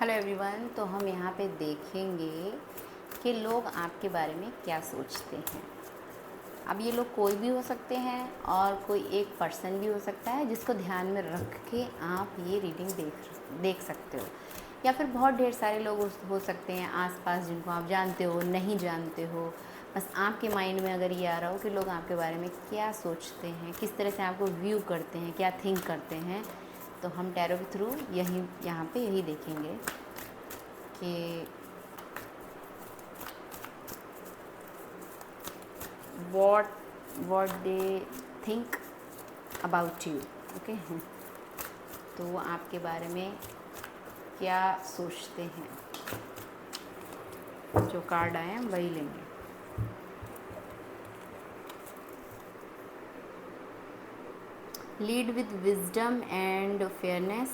Hello everyone. तो हम यहाँ पे देखेंगे कि लोग आपके बारे में क्या सोचते हैं। अब ये लोग कोई भी हो सकते हैं और कोई एक पर्सन भी हो सकता है जिसको ध्यान में रख के आप ये रीडिंग देख सकते हो, या फिर बहुत ढेर सारे लोग हो सकते हैं आसपास जिनको आप जानते हो नहीं जानते हो। बस आपके माइंड में अगर ये आ रहा हो कि लोग आपके बारे में क्या सोचते हैं, किस तरह से आपको व्यू करते हैं, क्या थिंक करते हैं, तो हम टैरो के थ्रू यहाँ पे यही देखेंगे कि what they think about you। Okay, तो वो आपके बारे में क्या सोचते हैं। जो कार्ड आए हैं वही लेंगे। Lead with wisdom and fairness,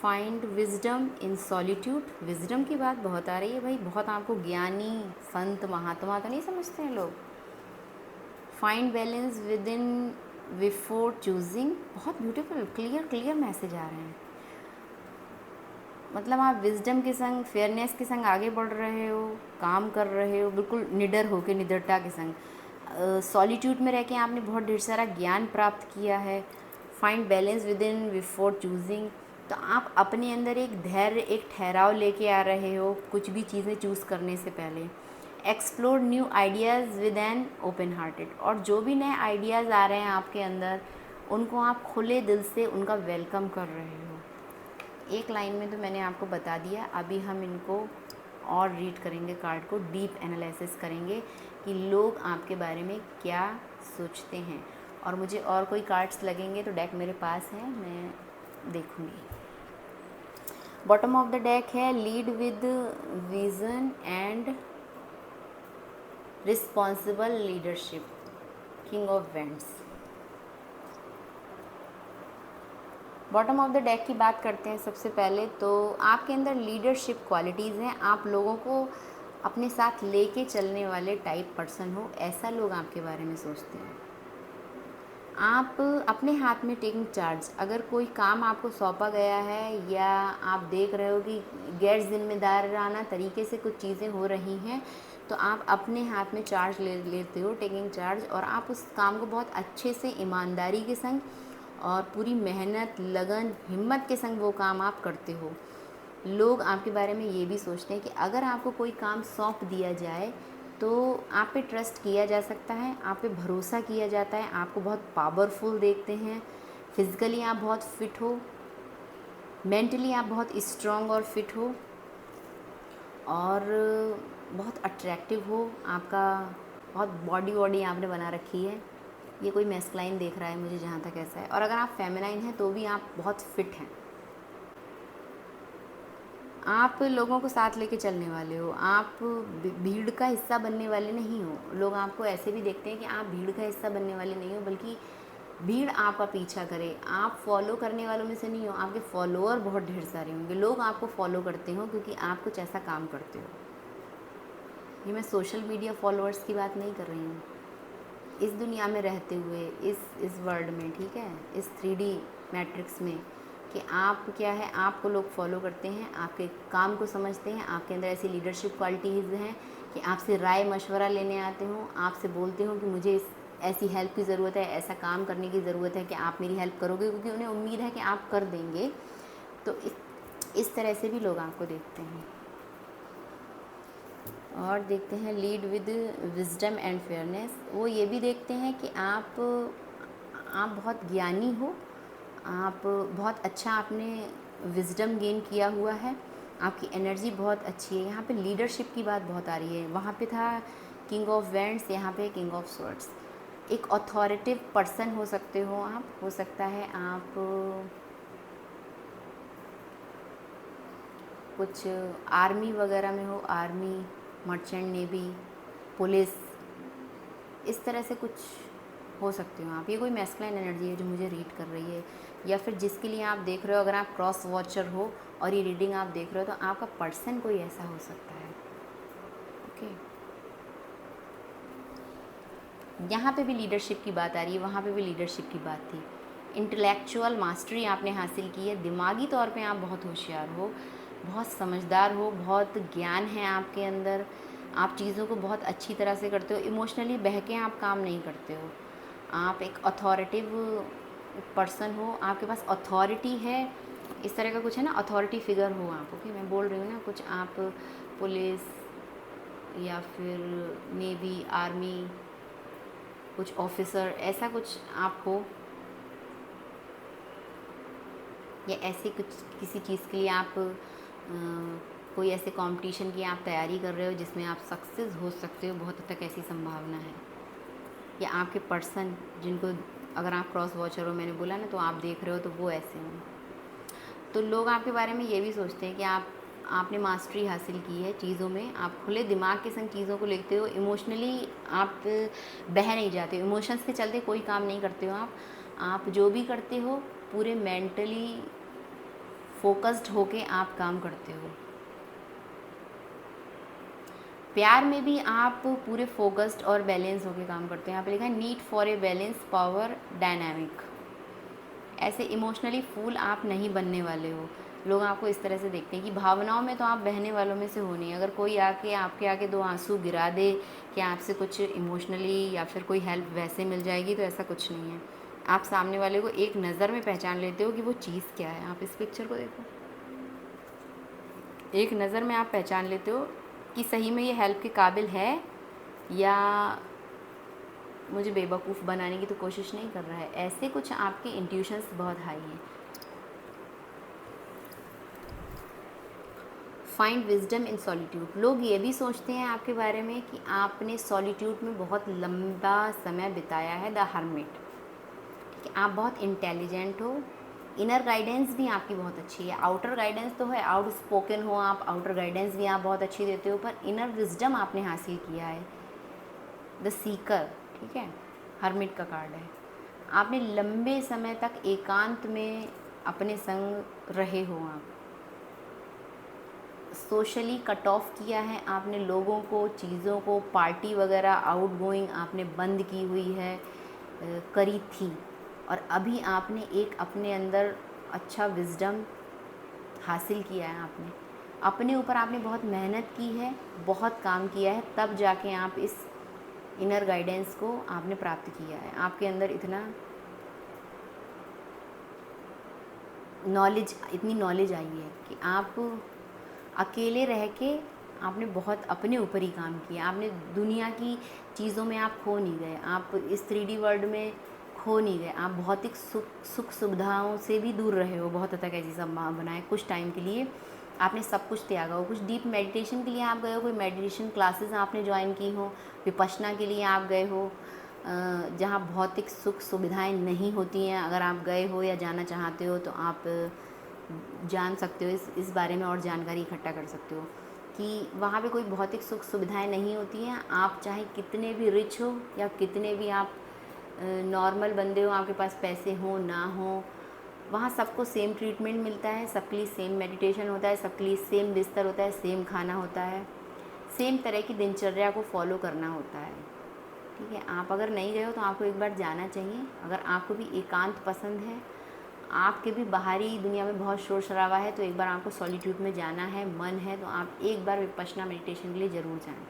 find wisdom in solitude. Wisdom की बात बहुत आ रही है भाई, बहुत आपको ज्ञानी संत महात्मा तो नहीं समझते हैं लोग। Find balance with in before choosing, बहुत ब्यूटीफुल क्लियर मैसेज आ रहे हैं। मतलब आप विजडम के संग फेयरनेस के संग आगे बढ़ रहे हो, काम कर रहे हो, बिल्कुल निडर हो के, निडरता के संग। सॉलिट्यूड में रह के आपने बहुत ढेर सारा ज्ञान प्राप्त किया है। Find balance with in before choosing, तो आप अपने अंदर एक धैर्य, एक ठहराव लेके आ रहे हो कुछ भी चीज़ें चूज़ करने से पहले। Explore new ideas with an open hearted, और जो भी नए आइडियाज़ आ रहे हैं आपके अंदर उनको आप खुले दिल से उनका वेलकम कर रहे हो। एक लाइन में तो मैंने आपको बता दिया, अभी हम इनको और रीड करेंगे, कार्ड को डीप एनालिसिस करेंगे कि लोग आपके बारे में क्या सोचते हैं। और मुझे और कोई कार्ड्स लगेंगे तो डेक मेरे पास है, मैं देखूँगी। बॉटम ऑफ द डेक है lead with vision and responsible leadership, king of vends. Bottom of the deck की बात करते हैं सबसे पहले, तो आपके अंदर लीडरशिप क्वालिटीज़ हैं। आप लोगों को अपने साथ लेके चलने वाले टाइप पर्सन हो, ऐसा लोग आपके बारे में सोचते हैं। आप अपने हाथ में टेकिंग चार्ज, अगर कोई काम आपको सौंपा गया है या आप देख रहे हो कि गैर जिम्मेदाराना तरीके से कुछ चीज़ें हो रही हैं, तो आप अपने हाथ में चार्ज लेते हो, टेकिंग चार्ज, और आप उस काम को बहुत अच्छे से ईमानदारी के संग और पूरी मेहनत, लगन, हिम्मत के संग वो काम आप करते हो। लोग आपके बारे में ये भी सोचते हैं कि अगर आपको कोई काम सौंप दिया जाए तो आप पे ट्रस्ट किया जा सकता है, आप पे भरोसा किया जाता है, आपको बहुत पावरफुल देखते हैं। फिज़िकली आप बहुत फिट हो, मेंटली आप बहुत स्ट्रॉन्ग और फिट हो, और बहुत अट्रैक्टिव हो। आपका बहुत बॉडी आपने बना रखी है। ये कोई मैस्कुलाइन देख रहा है मुझे जहाँ तक ऐसा है। और अगर आप फेमिनाइन हैं तो भी आप बहुत फिट हैं। आप लोगों को साथ लेके चलने वाले हो, आप भीड़ का हिस्सा बनने वाले नहीं हो। लोग आपको ऐसे भी देखते हैं कि आप भीड़ का हिस्सा बनने वाले नहीं हो, बल्कि भीड़ आपका पीछा करे। आप फॉलो करने वालों में से नहीं हो, आपके फॉलोअर बहुत ढेर सारे होंगे। लोग आपको फॉलो करते हो क्योंकि आप कुछ ऐसा काम करते हो। ये मैं सोशल मीडिया फॉलोअर्स की बात नहीं कर रही हूँ, इस दुनिया में रहते हुए, इस वर्ल्ड में, ठीक है, इस 3D मैट्रिक्स में, कि आप क्या है, आपको लोग फॉलो करते हैं, आपके काम को समझते हैं। आपके अंदर ऐसी लीडरशिप क्वालिटीज़ हैं कि आपसे राय मशवरा लेने आते हो, आपसे बोलते हो कि मुझे ऐसी हेल्प की ज़रूरत है, ऐसा काम करने की ज़रूरत है कि आप मेरी हेल्प करोगे, क्योंकि उन्हें उम्मीद है कि आप कर देंगे। तो इस तरह से भी लोग आपको देखते हैं। और देखते हैं lead with wisdom and fairness, वो ये भी देखते हैं कि आप बहुत ज्ञानी हो, आप बहुत अच्छा, आपने विजडम गेन किया हुआ है, आपकी एनर्जी बहुत अच्छी है। यहाँ पे लीडरशिप की बात बहुत आ रही है। वहाँ पे था किंग ऑफ वेंड्स, यहाँ पे किंग ऑफ स्वॉर्ड्स। एक अथॉरिटिव पर्सन हो सकते हो आप, हो सकता है आप कुछ आर्मी वगैरह में हो, आर्मी, मर्चेंट नेवी, पुलिस, इस तरह से कुछ हो सकते हो आप। ये कोई मैस्कुलाइन एनर्जी है जो मुझे रीड कर रही है, या फिर जिसके लिए आप देख रहे हो। अगर आप क्रॉस वॉचर हो और ये रीडिंग आप देख रहे हो तो आपका पर्सन कोई ऐसा हो सकता है। ओके, यहाँ पे भी लीडरशिप की बात आ रही है, वहाँ पे भी लीडरशिप की बात थी। इंटेलेक्चुअल मास्टरी आपने हासिल की है, दिमागी तौर पे आप बहुत होशियार हो, बहुत समझदार हो, बहुत ज्ञान है आपके अंदर, आप चीज़ों को बहुत अच्छी तरह से करते हो, इमोशनली बहके आप काम नहीं करते हो, आप एक अथॉरिटिव पर्सन हो, आपके पास अथॉरिटी है, इस तरह का कुछ है ना, अथॉरिटी फिगर हो आप। ओके, मैं बोल रही हूँ ना, कुछ आप पुलिस या फिर नेवी, आर्मी, कुछ ऑफिसर, ऐसा कुछ आप हो, या ऐसे कुछ किसी चीज़ के लिए आप कोई ऐसे कंपटीशन की आप तैयारी कर रहे हो जिसमें आप सक्सेस हो सकते हो, बहुत हद तक ऐसी संभावना है। या आपके पर्सन जिनको अगर आप क्रॉस वॉचर हो, मैंने बोला ना, तो आप देख रहे हो तो वो ऐसे हों। तो लोग आपके बारे में ये भी सोचते हैं कि आपने मास्टरी हासिल की है चीज़ों में, आप खुले दिमाग के संग चीज़ों को लेते हो, इमोशनली आप बह नहीं जाते हो, इमोशंस के चलते कोई काम नहीं करते हो आप जो भी करते हो पूरे मेंटली फोकस्ड होके आप काम करते हो। प्यार में भी आप पूरे फोकस्ड और बैलेंस होके काम करते हो। यहाँ पे लिखा है need for a balance power dynamic. ऐसे इमोशनली फूल आप नहीं बनने वाले हो। लोग आपको इस तरह से देखते हैं कि भावनाओं में तो आप बहने वालों में से हो नहीं। अगर कोई आके आपके आगे दो आंसू गिरा दे कि आपसे कुछ इमोशनली या फिर कोई हेल्प वैसे मिल जाएगी, तो ऐसा कुछ नहीं है। आप सामने वाले को एक नज़र में पहचान लेते हो कि वो चीज़ क्या है। आप इस पिक्चर को देखो, एक नज़र में आप पहचान लेते हो कि सही में ये हेल्प के काबिल है या मुझे बेवकूफ़ बनाने की तो कोशिश नहीं कर रहा है। ऐसे कुछ आपके इंट्यूशंस बहुत हाई हैं। फाइंड विजडम इन सॉलिट्यूड। लोग ये भी सोचते हैं आपके बारे में कि आपने सॉलिट्यूड में बहुत लंबा समय बिताया है, द हर्मिट। ठीक है, आप बहुत इंटेलिजेंट हो, इनर गाइडेंस भी आपकी बहुत अच्छी है। आउटर गाइडेंस तो है, आउट स्पोकन हो आप, आउटर गाइडेंस भी आप बहुत अच्छी देते हो, पर इनर विजडम आपने हासिल किया है, द सीकर। ठीक है, हर्मिट का कार्ड है। आपने लंबे समय तक एकांत में अपने संग रहे हो, आप सोशली कट ऑफ किया है आपने, लोगों को, चीज़ों को, पार्टी वगैरह आउट गोइंग आपने बंद की हुई है, करी थी। और अभी आपने एक अपने अंदर अच्छा विजडम हासिल किया है। आपने अपने ऊपर आपने बहुत मेहनत की है, बहुत काम किया है, तब जाके आप इस इनर गाइडेंस को आपने प्राप्त किया है। आपके अंदर इतना नॉलेज, इतनी नॉलेज आई है कि आप अकेले रह के आपने बहुत अपने ऊपर ही काम किया। आपने दुनिया की चीज़ों में आप खो नहीं गए, आप इस 3D वर्ल्ड में खो नहीं गए, आप भौतिक सुख सुविधाओं से भी दूर रहे हो। बहुत हद तक ऐसी संभावना है। कुछ टाइम के लिए आपने सब कुछ त्यागा हो, कुछ डीप मेडिटेशन के लिए आप गए हो, कोई मेडिटेशन क्लासेस आपने ज्वाइन की हो, विपश्यना के लिए आप गए हो, जहाँ भौतिक सुख सुविधाएं नहीं होती हैं। अगर आप गए हो या जाना चाहते हो तो आप जान सकते हो, इस बारे में और जानकारी इकट्ठा कर सकते हो कि वहाँ पे कोई भौतिक सुख सुविधाएं नहीं होती हैं। आप चाहे कितने भी रिच हो या कितने भी आप नॉर्मल बंदे हो, आपके पास पैसे हो ना हो, वहाँ सबको सेम ट्रीटमेंट मिलता है, सबके लिए सेम मेडिटेशन होता है, सबके लिए सेम बिस्तर होता है, सेम खाना होता है, सेम तरह की दिनचर्या को फॉलो करना होता है। ठीक है, आप अगर नहीं गए हो तो आपको एक बार जाना चाहिए। अगर आपको भी एकांत पसंद है, आपके भी बाहरी दुनिया में बहुत शोर शराबा है, तो एक बार आपको सॉलिट्यूड में जाना है, मन है तो आप एक बार विपश्यना मेडिटेशन के लिए ज़रूर जाएं।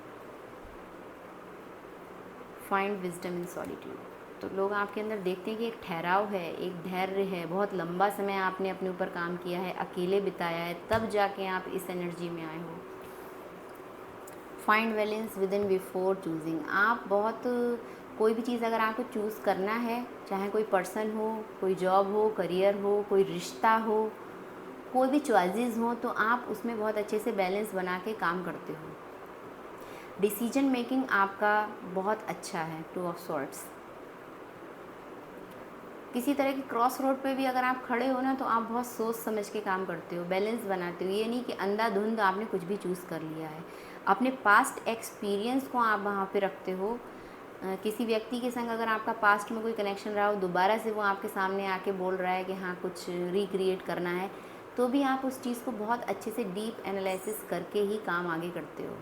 फाइंड विजडम इन सॉलिट्यूड। तो लोग आपके अंदर देखते हैं कि एक ठहराव है, एक धैर्य है, बहुत लंबा समय आपने अपने ऊपर काम किया है, अकेले बिताया है, तब जाके आप इस एनर्जी में आए हो। Find balance with in before choosing. आप बहुत, कोई भी चीज़ अगर आपको चूज़ करना है, चाहे कोई पर्सन हो, कोई जॉब हो, करियर हो, कोई रिश्ता हो, कोई भी चॉइसेस हो, तो आप उसमें बहुत अच्छे से बैलेंस बना के काम करते हो। डिसीजन मेकिंग आपका बहुत अच्छा है, 2 ऑफ सॉर्ड्स। किसी तरह की क्रॉस रोड पे भी अगर आप खड़े हो ना, तो आप बहुत सोच समझ के काम करते हो, बैलेंस बनाते हो। ये नहीं कि अंधाधुंध आपने कुछ भी चूज़ कर लिया है। अपने पास्ट एक्सपीरियंस को आप वहाँ पे रखते हो। किसी व्यक्ति के संग अगर आपका पास्ट में कोई कनेक्शन रहा हो, दोबारा से वो आपके सामने आके बोल रहा है कि हाँ कुछ रिक्रिएट करना है, तो भी आप उस चीज़ को बहुत अच्छे से डीप एनालिसिस करके ही काम आगे करते हो।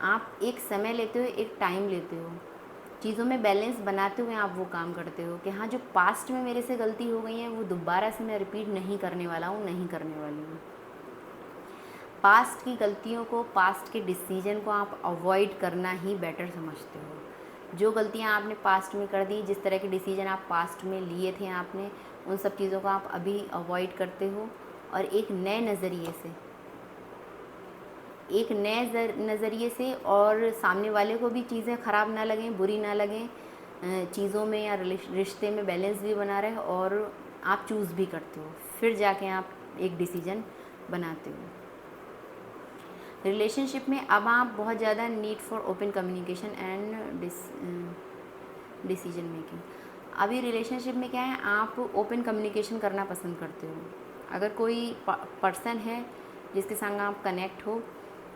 आप एक समय लेते हो, एक टाइम लेते हो। चीज़ों में बैलेंस बनाते हुए आप वो काम करते हो कि हाँ, जो पास्ट में मेरे से गलती हो गई है वो दोबारा से मैं रिपीट नहीं करने वाला हूँ, नहीं करने वाली हूँ। पास्ट की गलतियों को, पास्ट के डिसीजन को आप अवॉइड करना ही बेटर समझते हो। जो गलतियाँ आपने पास्ट में कर दी, जिस तरह के डिसीजन आप पास्ट में लिए थे आपने, उन सब चीज़ों को आप अभी अवॉइड करते हो और एक नए नज़रिए से, नज़रिए से, और सामने वाले को भी चीज़ें ख़राब ना लगें, बुरी ना लगें, चीज़ों में या रिश्ते में बैलेंस भी बना रहे और आप चूज़ भी करते हो, फिर जाके आप एक डिसीजन बनाते हो। रिलेशनशिप में अब आप बहुत ज़्यादा need for open communication and decision making. अभी रिलेशनशिप में क्या है, आप ओपन कम्युनिकेशन करना पसंद करते हो। अगर कोई पर्सन है जिसके संग आप कनेक्ट हो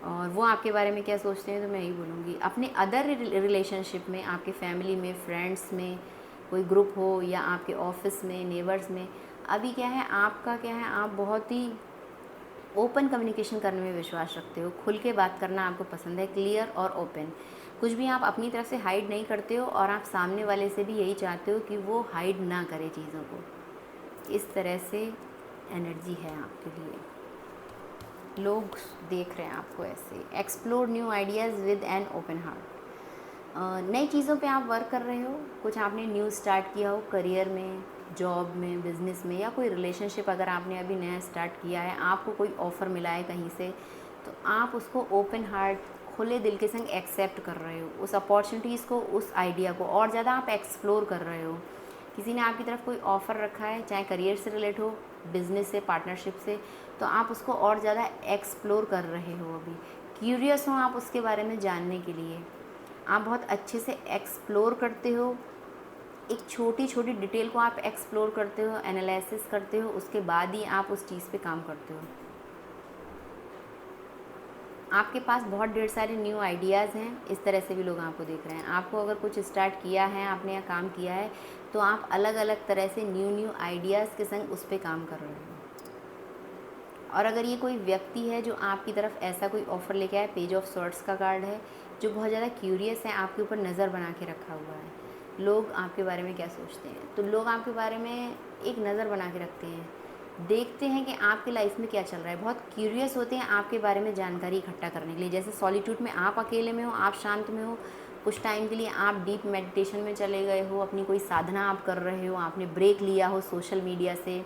और वो आपके बारे में क्या सोचते हैं, तो मैं यही बोलूँगी अपने अदर रिलेशनशिप में, आपके फैमिली में, फ्रेंड्स में, कोई ग्रुप हो या आपके ऑफिस में, नेबर्स में, अभी क्या है, आपका क्या है, आप बहुत ही ओपन कम्युनिकेशन करने में विश्वास रखते हो। खुल के बात करना आपको पसंद है, क्लियर और ओपन। कुछ भी आप अपनी तरफ से हाइड नहीं करते हो और आप सामने वाले से भी यही चाहते हो कि वो हाइड ना करे चीज़ों को। इस तरह से एनर्जी है आपके लिए, लोग देख रहे हैं आपको ऐसे। Explore new ideas with an open heart. नई चीज़ों पे आप वर्क कर रहे हो, कुछ आपने न्यू स्टार्ट किया हो करियर में, जॉब में, बिज़नेस में, या कोई रिलेशनशिप अगर आपने अभी नया स्टार्ट किया है, आपको कोई ऑफ़र मिला है कहीं से, तो आप उसको ओपन हार्ट, खुले दिल के संग एक्सेप्ट कर रहे हो उस अपॉर्चुनिटीज़ को, उस आइडिया को, और ज़्यादा आप एक्सप्लोर कर रहे हो। किसी ने आपकी तरफ कोई ऑफ़र रखा है, चाहे करियर से रिलेट हो, बिज़नेस से, पार्टनरशिप से, तो आप उसको और ज़्यादा एक्सप्लोर कर रहे हो। अभी क्यूरियस हो आप उसके बारे में जानने के लिए, आप बहुत अच्छे से एक्सप्लोर करते हो। एक छोटी छोटी डिटेल को आप एक्सप्लोर करते हो, एनालिसिस करते हो, उसके बाद ही आप उस चीज़ पे काम करते हो। आपके पास बहुत ढेर सारे न्यू आइडियाज़ हैं, इस तरह से भी लोग आपको देख रहे हैं। आपको अगर कुछ स्टार्ट किया है, आपने या काम किया है, तो आप अलग अलग तरह से न्यू आइडियाज़ के संग उस पर काम कर रहे हो। और अगर ये कोई व्यक्ति है जो आपकी तरफ ऐसा कोई ऑफ़र लेके आए, पेज ऑफ सॉर्ट्स का कार्ड है, जो बहुत ज़्यादा क्यूरियस है, आपके ऊपर नज़र बना के रखा हुआ है, लोग आपके बारे में क्या सोचते हैं, तो लोग आपके बारे में एक नज़र बना के रखते हैं, देखते हैं कि आपकी लाइफ में क्या चल रहा है, बहुत क्यूरियस होते हैं आपके बारे में जानकारी इकट्ठा करने के लिए। जैसे सॉलिट्यूड में आप अकेले में हो, आप शांत में हो, कुछ टाइम के लिए आप डीप मेडिटेशन में चले गए हो, अपनी कोई साधना आप कर रहे हो, आपने ब्रेक लिया हो सोशल मीडिया से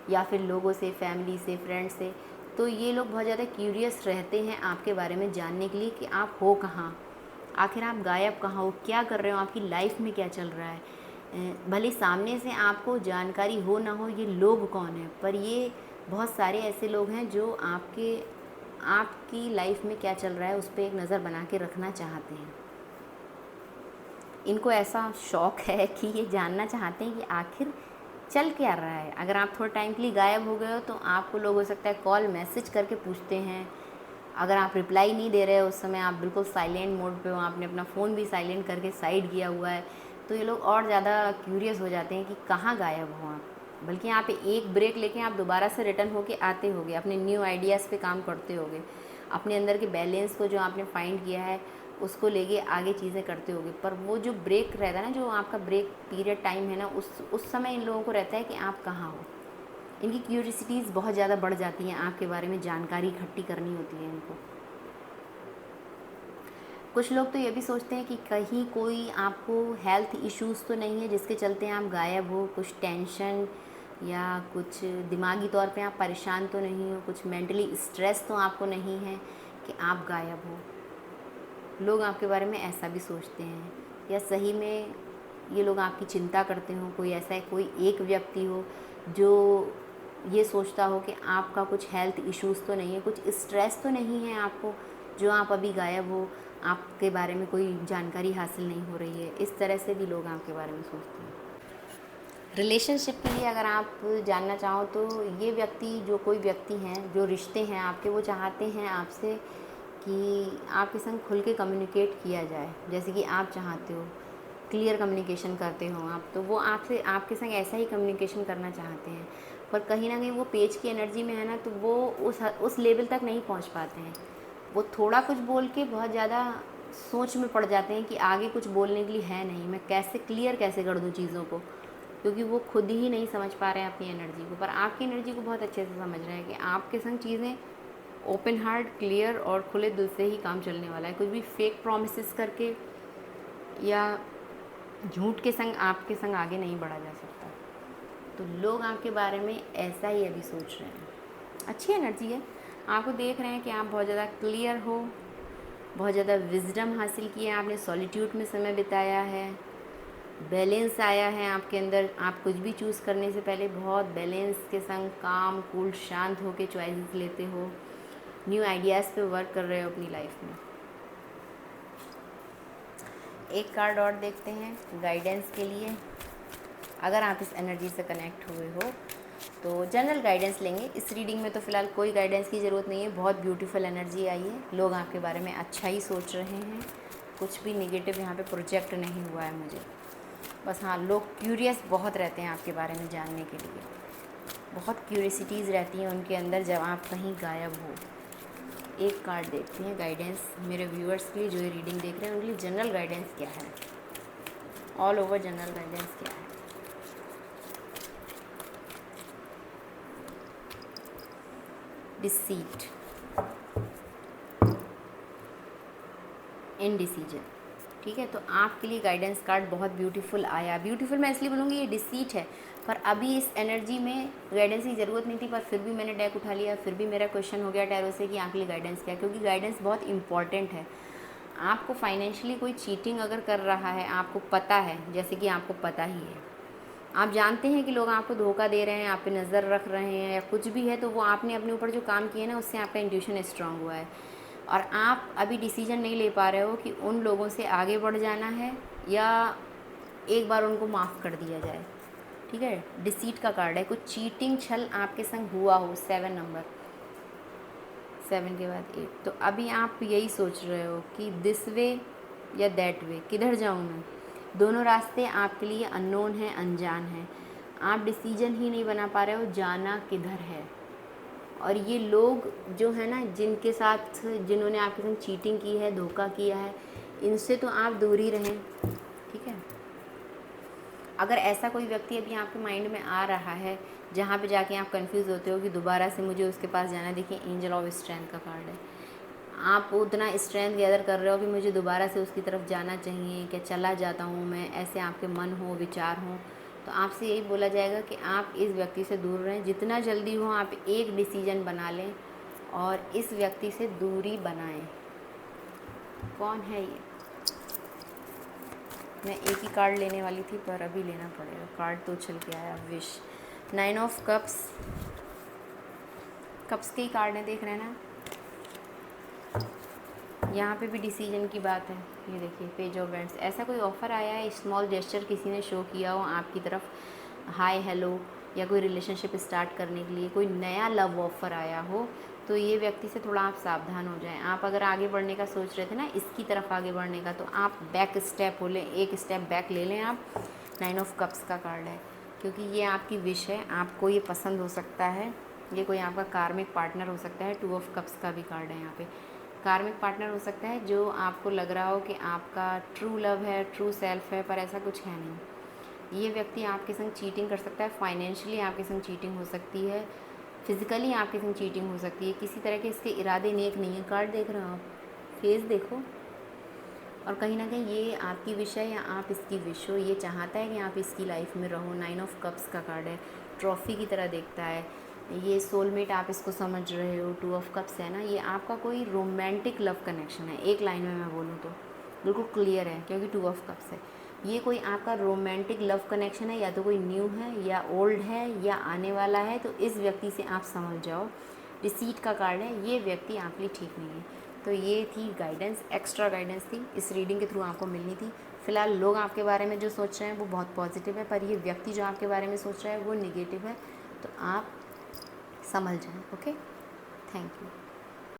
या फिर लोगों से, फैमिली से, फ्रेंड्स से, तो ये लोग बहुत ज़्यादा क्यूरियस रहते हैं आपके बारे में जानने के लिए कि आप हो कहाँ, आखिर आप गायब कहाँ हो, क्या कर रहे हो, आपकी लाइफ में क्या चल रहा है। भले सामने से आपको जानकारी हो ना हो ये लोग कौन है, पर ये बहुत सारे ऐसे लोग हैं जो आपकी लाइफ में क्या चल रहा है उस पर एक नज़र बना के रखना चाहते हैं। इनको ऐसा शौक़ है कि ये जानना चाहते हैं कि आखिर चल क्या रहा है। अगर आप थोड़ा टाइम के लिए गायब हो गए हो, तो आपको लोग हो सकता है कॉल मैसेज करके पूछते हैं। अगर आप रिप्लाई नहीं दे रहे हो उस समय, आप बिल्कुल साइलेंट मोड पे हो, आपने अपना फ़ोन भी साइलेंट करके साइड किया हुआ है, तो ये लोग और ज़्यादा क्यूरियस हो जाते हैं कि कहाँ गायब हो आप। बल्कि यहाँ पे एक ब्रेक लेके आप दोबारा से रिटर्न होके आते होगे, अपने न्यू आइडियाज़ पे काम करते होगे, अपने अंदर के बैलेंस को जो आपने फाइंड किया है उसको लेके आगे चीज़ें करते होगे। पर वो जो ब्रेक रहता है ना, जो आपका ब्रेक पीरियड टाइम है ना, उस समय इन लोगों को रहता है कि आप कहाँ हो। इनकी क्यूरियसिटीज़ बहुत ज़्यादा बढ़ जाती हैं, आपके बारे में जानकारी इकट्ठी करनी होती है इनको। कुछ लोग तो ये भी सोचते हैं कि कहीं कोई आपको हेल्थ इश्यूज़ तो नहीं है जिसके चलते आप गायब हो, कुछ टेंशन या कुछ दिमागी तौर पे आप परेशान तो नहीं हो, कुछ मेंटली स्ट्रेस तो आपको नहीं है कि आप गायब हो। लोग आपके बारे में ऐसा भी सोचते हैं, या सही में ये लोग आपकी चिंता करते हो। कोई ऐसा है, कोई एक व्यक्ति हो जो ये सोचता हो कि आपका कुछ हेल्थ इश्यूज़ तो नहीं है, कुछ स्ट्रेस तो नहीं है आपको, जो आप अभी गायब हो, आपके बारे में कोई जानकारी हासिल नहीं हो रही है। इस तरह से भी लोग आपके बारे में सोचते हैं। रिलेशनशिप के लिए अगर आप जानना चाहो तो ये व्यक्ति, जो कोई व्यक्ति हैं, जो रिश्ते हैं आपके, वो चाहते हैं आपसे कि आपके संग खुल के कम्युनिकेट किया जाए, जैसे कि आप चाहते हो, क्लियर कम्युनिकेशन करते हो आप, तो वो आपसे, आपके संग ऐसा ही कम्युनिकेशन करना चाहते हैं। पर कहीं ना कहीं वो पेज की एनर्जी में है ना, तो वो उस लेवल तक नहीं पहुंच पाते हैं। वो थोड़ा कुछ बोल के बहुत ज़्यादा सोच में पड़ जाते हैं कि आगे कुछ बोलने के लिए है नहीं, मैं कैसे क्लियर कैसे कर दूँ चीज़ों को, क्योंकि वो खुद ही नहीं समझ पा रहे हैं अपनी एनर्जी को। पर आपकी एनर्जी को बहुत अच्छे से समझ रहे हैं कि आपके संग चीज़ें ओपन हार्ट, क्लियर और खुले दिल से ही काम चलने वाला है। कुछ भी फेक प्रॉमिसेस करके या झूठ के संग आपके संग आगे नहीं बढ़ा जा सकता। तो लोग आपके बारे में ऐसा ही अभी सोच रहे हैं। अच्छी एनर्जी है, आपको देख रहे हैं कि आप बहुत ज़्यादा क्लियर हो, बहुत ज़्यादा विजडम हासिल किया है आपने, सॉलिट्यूड में समय बिताया है, बैलेंस आया है आपके अंदर। आप कुछ भी चूज़ करने से पहले बहुत बैलेंस के संग काम कूल शांत होकर चॉइसेस लेते हो, न्यू आइडियाज़ पे वर्क कर रहे हो अपनी लाइफ में। एक कार्ड और देखते हैं गाइडेंस के लिए। अगर आप इस एनर्जी से कनेक्ट हुए हो तो जनरल गाइडेंस लेंगे। इस रीडिंग में तो फ़िलहाल कोई गाइडेंस की ज़रूरत नहीं है। बहुत ब्यूटीफुल एनर्जी आई है, लोग आपके बारे में अच्छा ही सोच रहे हैं, कुछ भी नेगेटिव यहाँ पे प्रोजेक्ट नहीं हुआ है मुझे। बस हाँ, लोग क्यूरियस बहुत रहते हैं आपके बारे में जानने के लिए, बहुत क्यूरियसिटीज़ रहती हैं उनके अंदर जब आप कहीं गायब हो। एक कार्ड देखते हैं गाइडेंस मेरे व्यूअर्स के लिए जो ये रीडिंग देख रहे हैं उनके लिए जनरल गाइडेंस क्या है, ऑल ओवर जनरल गाइडेंस क्या है। डिसीट, इनडिसीजन, ठीक है। तो आपके लिए गाइडेंस कार्ड बहुत ब्यूटीफुल आया। ब्यूटीफुल मैं इसलिए बोलूँगी, ये डिसीट है, पर अभी इस एनर्जी में गाइडेंस की ज़रूरत नहीं थी, पर फिर भी मैंने डेक उठा लिया, फिर भी मेरा क्वेश्चन हो गया टैरो से कि आपके लिए गाइडेंस क्या है, क्योंकि गाइडेंस बहुत इंपॉर्टेंट है। आपको फाइनेंशियली कोई चीटिंग अगर कर रहा है, आपको पता है, जैसे कि आपको पता ही है, आप जानते हैं कि लोग आपको धोखा दे रहे हैं, आप पे नज़र रख रहे हैं या कुछ भी है, तो वो आपने अपने ऊपर जो काम किए ना उससे आपका इंट्यूशन स्ट्रांग हुआ है और आप अभी डिसीजन नहीं ले पा रहे हो कि उन लोगों से आगे बढ़ जाना है या एक बार उनको माफ़ कर दिया जाए, ठीक है। डिसीट का कार्ड है, कुछ चीटिंग छल आपके संग हुआ हो। 7 नंबर, 7 के बाद 8, तो अभी आप यही सोच रहे हो कि दिस वे या दैट वे, किधर जाऊँ मैं। दोनों रास्ते आपके लिए अननोन है, अनजान है, आप डिसीजन ही नहीं बना पा रहे हो जाना किधर है। और ये लोग जो है ना, जिनके साथ जिन्होंने आपके संग चीटिंग की है, धोखा किया है, इनसे तो आप दूर ही रहें, ठीक है। अगर ऐसा कोई व्यक्ति अभी आपके माइंड में आ रहा है जहाँ पे जाके आप कंफ्यूज होते हो कि दोबारा से मुझे उसके पास जाना, देखिए एंजल ऑफ स्ट्रेंथ का कार्ड है। आप उतना स्ट्रेंथ गैदर कर रहे हो कि मुझे दोबारा से उसकी तरफ जाना चाहिए, क्या चला जाता हूँ मैं, ऐसे आपके मन हो, विचार हो, तो आपसे यही बोला जाएगा कि आप इस व्यक्ति से दूर रहें। जितना जल्दी हो आप एक डिसीजन बना लें और इस व्यक्ति से दूरी बनाएं। कौन है ये? मैं एक ही कार्ड लेने वाली थी पर अभी लेना पड़ेगा, कार्ड तो उछल के आया। विश, 9 ऑफ कप्स, कप्स के ही कार्ड है, देख रहे हैं ना। यहाँ पे भी डिसीजन की बात है। ये देखिए पेज ऑफ वेंड्स, ऐसा कोई ऑफ़र आया है, स्मॉल जेस्चर किसी ने शो किया हो आपकी तरफ, हाय हेलो, या कोई रिलेशनशिप स्टार्ट करने के लिए कोई नया लव ऑफ़र आया हो, तो ये व्यक्ति से थोड़ा आप सावधान हो जाएं। आप अगर आगे बढ़ने का सोच रहे थे ना, इसकी तरफ आगे बढ़ने का, तो आप बैक स्टेप हो लें, एक स्टेप बैक ले लें आप। 9 ऑफ कप्स का कार्ड है, क्योंकि ये आपकी विश है, आपको ये पसंद हो सकता है, ये कोई आपका कार्मिक पार्टनर हो सकता है। 2 ऑफ कप्स का भी कार्ड है यहाँ पे, कार्मिक पार्टनर हो सकता है जो आपको लग रहा हो कि आपका ट्रू लव है, ट्रू सेल्फ है, पर ऐसा कुछ है नहीं। ये व्यक्ति आपके संग चीटिंग कर सकता है, फाइनेंशियली आपके संग चीटिंग हो सकती है, फिज़िकली आपके संग चीटिंग हो सकती है, किसी तरह के इसके इरादे नेक नहीं है। कार्ड देख रहे हो आप, फेस देखो, और कहीं ना कहीं ये आपकी विश है या आप इसकी विश हो, ये चाहता है कि आप इसकी लाइफ में रहो। 9 ऑफ कप्स का कार्ड है, ट्रॉफी की तरह देखता है, ये सोलमेट आप इसको समझ रहे हो। 2 ऑफ कप्स है ना, ये आपका कोई रोमांटिक लव कनेक्शन है। एक लाइन में मैं बोलूँ तो बिल्कुल क्लियर है, क्योंकि 2 ऑफ कप्स है, ये कोई आपका रोमांटिक लव कनेक्शन है, या तो कोई न्यू है या ओल्ड है या आने वाला है, तो इस व्यक्ति से आप समझ जाओ। रिसीट का कार्ड है, ये व्यक्ति आपके लिए ठीक नहीं है। तो ये थी गाइडेंस, एक्स्ट्रा गाइडेंस थी, इस रीडिंग के थ्रू आपको मिलनी थी। फ़िलहाल लोग आपके बारे में जो सोच रहे हैं वो बहुत पॉजिटिव है, पर ये व्यक्ति जो आपके बारे में सोच रहा है वो निगेटिव है, तो आप समझ जाएं। Okay, thank you.